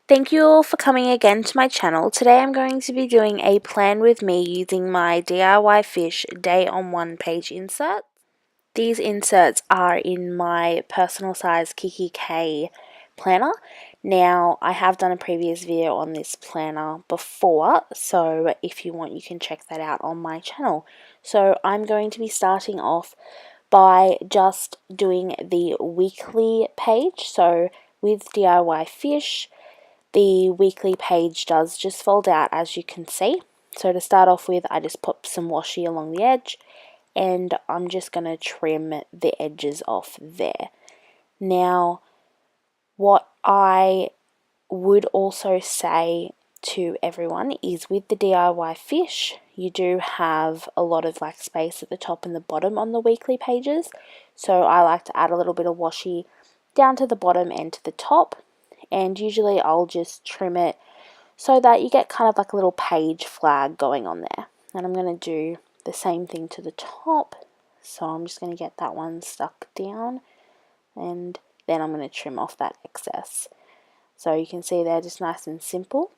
Thank you all for coming again to my channel. Today I'm going to be doing a plan with me using my DIYFish Day on One page insert. These inserts are in my personal size Kikki-k planner. Now, I have done a previous video on this planner before, so if you want you can check that out on my channel. So I'm going to be starting off by just doing the weekly page. So with DIYFish, the weekly page does just fold out, as you can see. So to start off with, I just put some washi along the edge, and I'm just going to trim the edges off there. Now, what I would also say to everyone is with the DIYFish, you do have a lot of like space at the top and the bottom on the weekly pages. So I like to add a little bit of washi down to the bottom and to the top. And usually I'll just trim it so that you get kind of like a little page flag going on there. And I'm going to do the same thing to the top. So I'm just going to get that one stuck down, and then I'm going to trim off that excess. So you can see they're just nice and simple.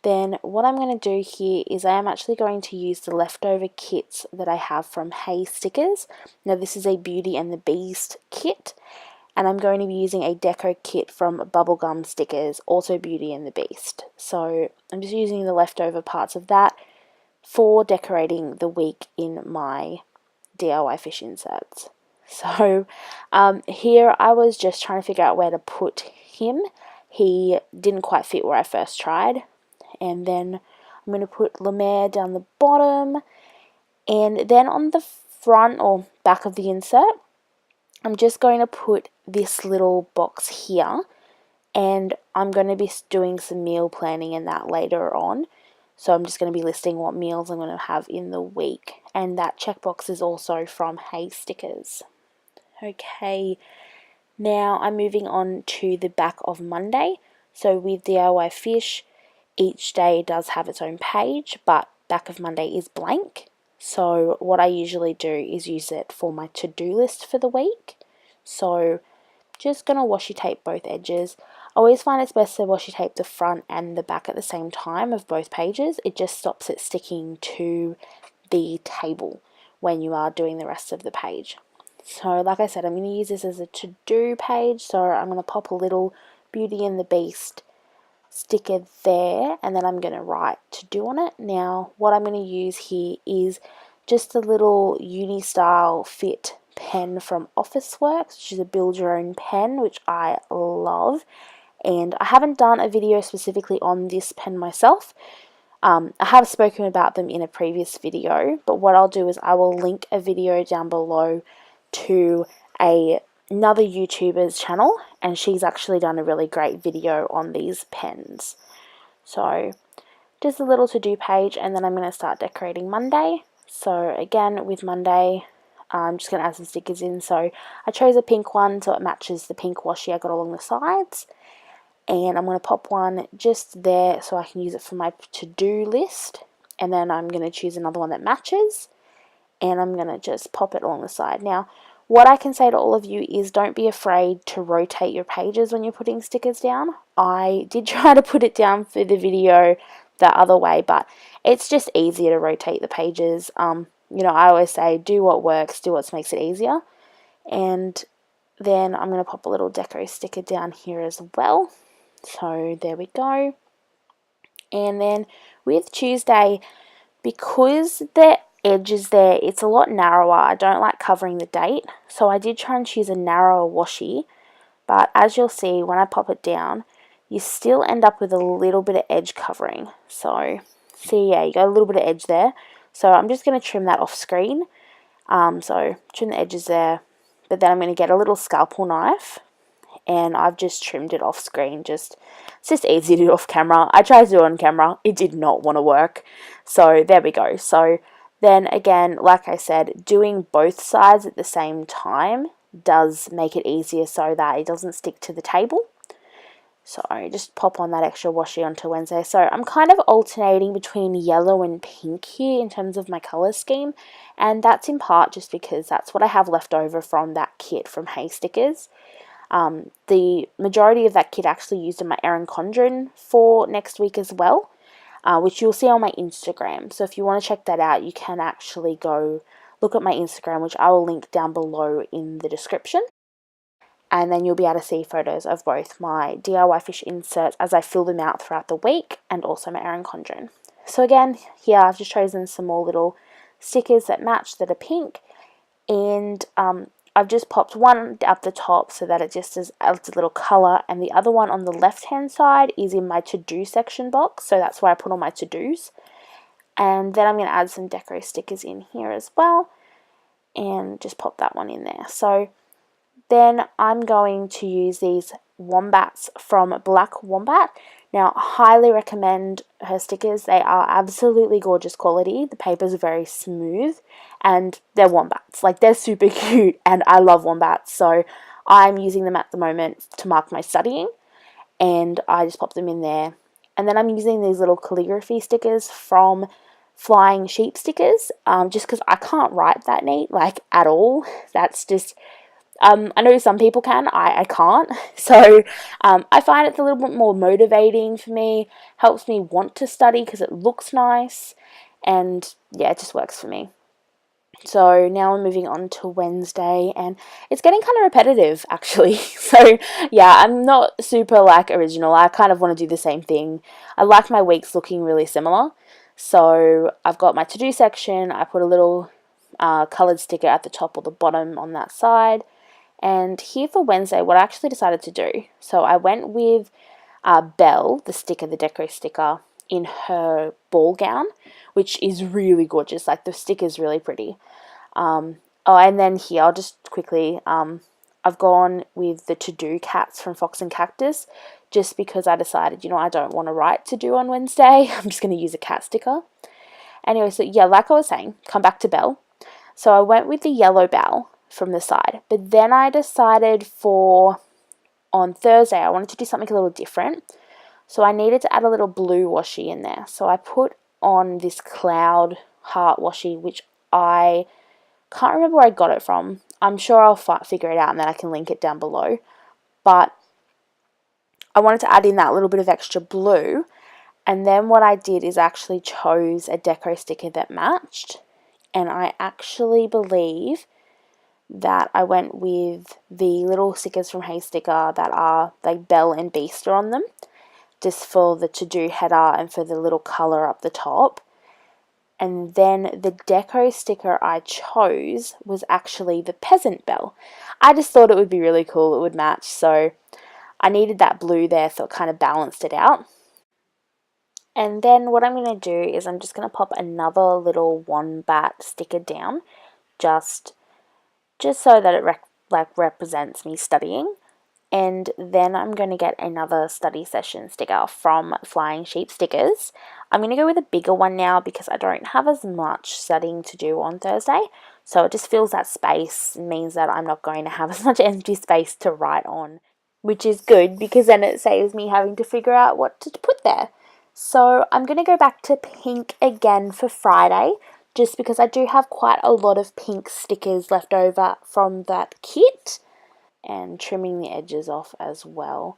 Then what I'm going to do here is I am actually going to use the leftover kits that I have from HayStickers. Now this is a Beauty and the Beast kit, and I'm going to be using a deco kit from Bubblegum Stickers, also Beauty and the Beast. So I'm just using the leftover parts of that for decorating the week in my DIYFish inserts. So here I was just trying to figure out where to put him. He didn't quite fit where I first tried. And then I'm going to put Lemaire down the bottom. And then on the front or back of the insert, I'm just going to put this little box here, and I'm going to be doing some meal planning in that later on. So I'm just going to be listing what meals I'm going to have in the week, and that checkbox is also from HayStickers. Okay, now I'm moving on to the back of Monday. So with DIYFish, each day does have its own page, but back of Monday is blank. So what I usually do is use it for my to-do list for the week. So just going to washi tape both edges. I always find it's best to washi tape the front and the back at the same time of both pages. It just stops it sticking to the table when you are doing the rest of the page. So like I said, I'm going to use this as a to-do page. So I'm going to pop a little Beauty and the Beast sticker there, and then I'm going to write to do on it. Now what I'm going to use here is just a little uni style fit pen from Officeworks, which is a build your own pen, which I love. And I haven't done a video specifically on this pen myself. I have spoken about them in a previous video, but what I'll do is I will link a video down below to another YouTuber's channel, and she's actually done a really great video on these pens. So just a little to-do page, and then I'm going to start decorating Monday. So again, with Monday, I'm just going to add some stickers in. So I chose a pink one so it matches the pink washi I got along the sides. And I'm going to pop one just there so I can use it for my to-do list. And then I'm going to choose another one that matches, and I'm going to just pop it along the side. Now, what I can say to all of you is don't be afraid to rotate your pages when you're putting stickers down. I did try to put it down for the video the other way, but it's just easier to rotate the pages. You know, I always say do what works, do what makes it easier. And then I'm going to pop a little deco sticker down here as well. So there we go. And then with Tuesday, because the edge is there, it's a lot narrower. I don't like covering the date, so I did try and choose a narrower washi, but as you'll see when I pop it down, you still end up with a little bit of edge covering. So see, yeah, you got a little bit of edge there. So I'm just going to trim that off screen. So trim the edges there, but then I'm going to get a little scalpel knife, and I've just trimmed it off screen. It's just easy to do off camera. I tried to do it on camera. It did not want to work. So there we go. So then again, like I said, doing both sides at the same time does make it easier so that it doesn't stick to the table. So just pop on that extra washi onto Wednesday. So I'm kind of alternating between yellow and pink here in terms of my colour scheme. And that's in part just because that's what I have left over from that kit from HayStickers. The majority of that kit actually used in my Erin Condren for next week as well, which you'll see on my Instagram. So if you want to check that out, you can actually go look at my Instagram, which I will link down below in the description. And then you'll be able to see photos of both my DIYFish inserts as I fill them out throughout the week, and also my Erin Condren. So again, here I've just chosen some more little stickers that match that are pink, and I've just popped one up the top so that it just adds a little colour, and the other one on the left hand side is in my to-do section box, so that's where I put all my to-dos. And then I'm going to add some deco stickers in here as well, and just pop that one in there. So then I'm going to use these wombats from Black Wombat. Now, I highly recommend her stickers. They are absolutely gorgeous quality. The paper's very smooth, and they're wombats. Like, they're super cute, and I love wombats. So I'm using them at the moment to mark my studying, and I just pop them in there. And then I'm using these little calligraphy stickers from Flying Sheep Stickers, just because I can't write that neat, like, at all. That's just... I know some people can, I can't, so I find it's a little bit more motivating for me, helps me want to study because it looks nice, and yeah, it just works for me. So now we're moving on to Wednesday, and it's getting kind of repetitive actually. So yeah, I'm not super like original. I kind of want to do the same thing. I like my weeks looking really similar. So I've got my to-do section. I put a little coloured sticker at the top or the bottom on that side. And here for Wednesday, what I actually decided to do, so I went with Belle, the sticker, the deco sticker, in her ball gown, which is really gorgeous. Like, the sticker is really pretty. Oh, and then here, I'll just quickly, I've gone with the to-do cats from Fox and Cactus, just because I decided, you know, I don't want to write to-do on Wednesday. I'm just going to use a cat sticker. Anyway, so yeah, like I was saying, come back to Belle. So I went with the yellow Belle from the side, but then I decided on Thursday I wanted to do something a little different, so I needed to add a little blue washi in there. So I put on this cloud heart washi, which I can't remember where I got it from. I'm sure I'll figure it out and then I can link it down below, but I wanted to add in that little bit of extra blue. And then what I did is actually chose a deco sticker that matched, and I actually believe that I went with the little stickers from HaySticker that are like Belle and Beaster on them, just for the to-do header and for the little colour up the top. And then the deco sticker I chose was actually the Peasant Belle. I just thought it would be really cool, it would match, so I needed that blue there so it kind of balanced it out. And then what I'm going to do is I'm just going to pop another little wombat sticker down, just so that it represents me studying. And then I'm going to get another study session sticker from Flying Sheep Stickers. I'm going to go with a bigger one now because I don't have as much studying to do on Thursday. So it just fills that space and means that I'm not going to have as much empty space to write on, which is good because then it saves me having to figure out what to put there. So I'm going to go back to pink again for Friday, just because I do have quite a lot of pink stickers left over from that kit, and trimming the edges off as well.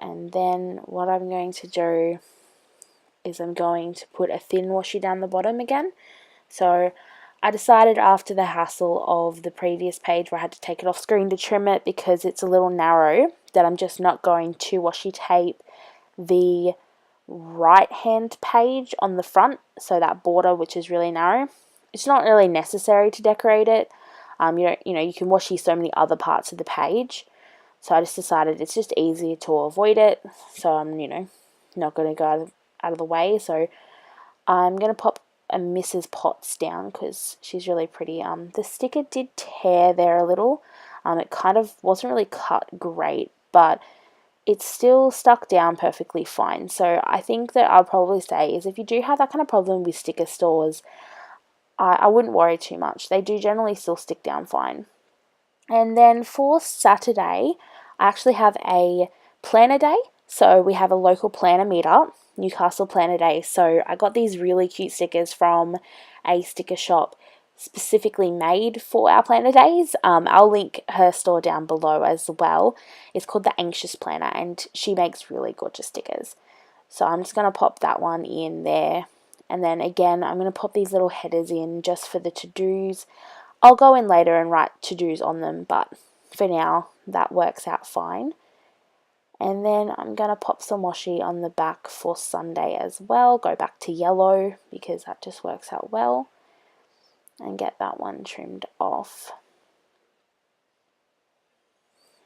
And then what I'm going to do is I'm going to put a thin washi down the bottom again. So I decided after the hassle of the previous page where I had to take it off screen to trim it because it's a little narrow, that I'm just not going to washi tape the right hand page on the front, so that border which is really narrow. It's not really necessary to decorate it. You can washi so many other parts of the page, so I just decided it's just easier to avoid it, so I'm not going to go out of the way. So I'm going to pop a Mrs. Potts down because she's really pretty. The sticker did tear there a little. It kind of wasn't really cut great, but it's still stuck down perfectly fine. So I think that I'll probably say is if you do have that kind of problem with sticker stores, I wouldn't worry too much. They do generally still stick down fine. And then for Saturday, I actually have a planner day. So we have a local planner meetup, Newcastle Planner Day. So I got these really cute stickers from a sticker shop specifically made for our planner days. I'll link her store down below as well. It's called the Anxious Planner, and she makes really gorgeous stickers. So I'm just going to pop that one in there. And then again, I'm going to pop these little headers in just for the to-dos. I'll go in later and write to-dos on them, but for now, that works out fine. And then I'm going to pop some washi on the back for Sunday as well. Go back to yellow because that just works out well. And get that one trimmed off.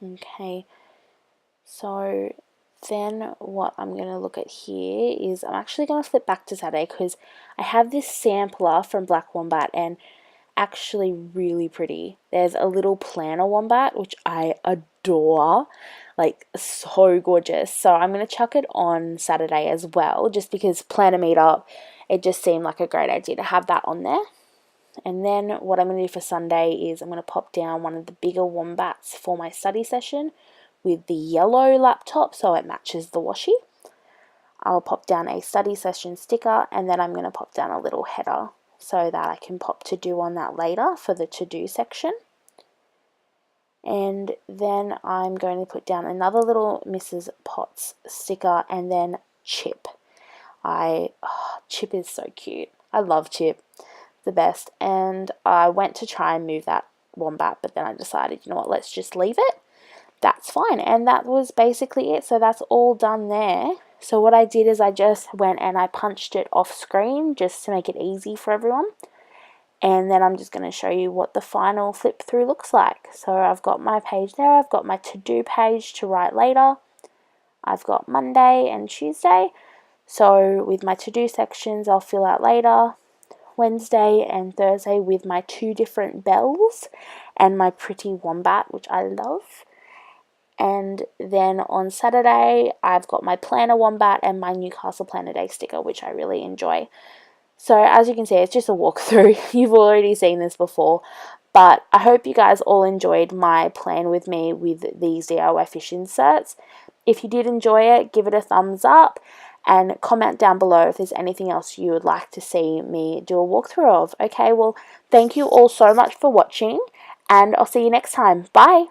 Okay, so then what I'm going to look at here is I'm actually going to flip back to Saturday because I have this sampler from Black Wombat and actually really pretty. There's a little planner wombat which I adore, like so gorgeous. So I'm going to chuck it on Saturday as well just because planner meetup, it just seemed like a great idea to have that on there. And then what I'm going to do for Sunday is I'm going to pop down one of the bigger wombats for my study session with the yellow laptop so it matches the washi. I'll pop down a study session sticker, and then I'm going to pop down a little header so that I can pop to do on that later for the to-do section. And then I'm going to put down another little Mrs. Potts sticker, and then Chip. Chip is so cute. I love Chip. The best. And I went to try and move that wombat, but then I decided, you know what, let's just leave it. That's fine. And that was basically it. So that's all done there. So what I did is I just went and I punched it off screen just to make it easy for everyone. And then I'm just going to show you what the final flip through looks like. So I've got my page there. I've got my to-do page to write later. I've got Monday and Tuesday. So with my to-do sections, I'll fill out later. Wednesday and Thursday with my 2 different bells and my pretty wombat, which I love. And then on Saturday, I've got my planner wombat and my Newcastle Planner Day sticker, which I really enjoy. So as you can see, it's just a walkthrough. You've already seen this before, but I hope you guys all enjoyed my plan with me with these DIYFish inserts. If you did enjoy it, give it a thumbs up. And comment down below if there's anything else you would like to see me do a walkthrough of. Okay, well, thank you all so much for watching, and I'll see you next time. Bye!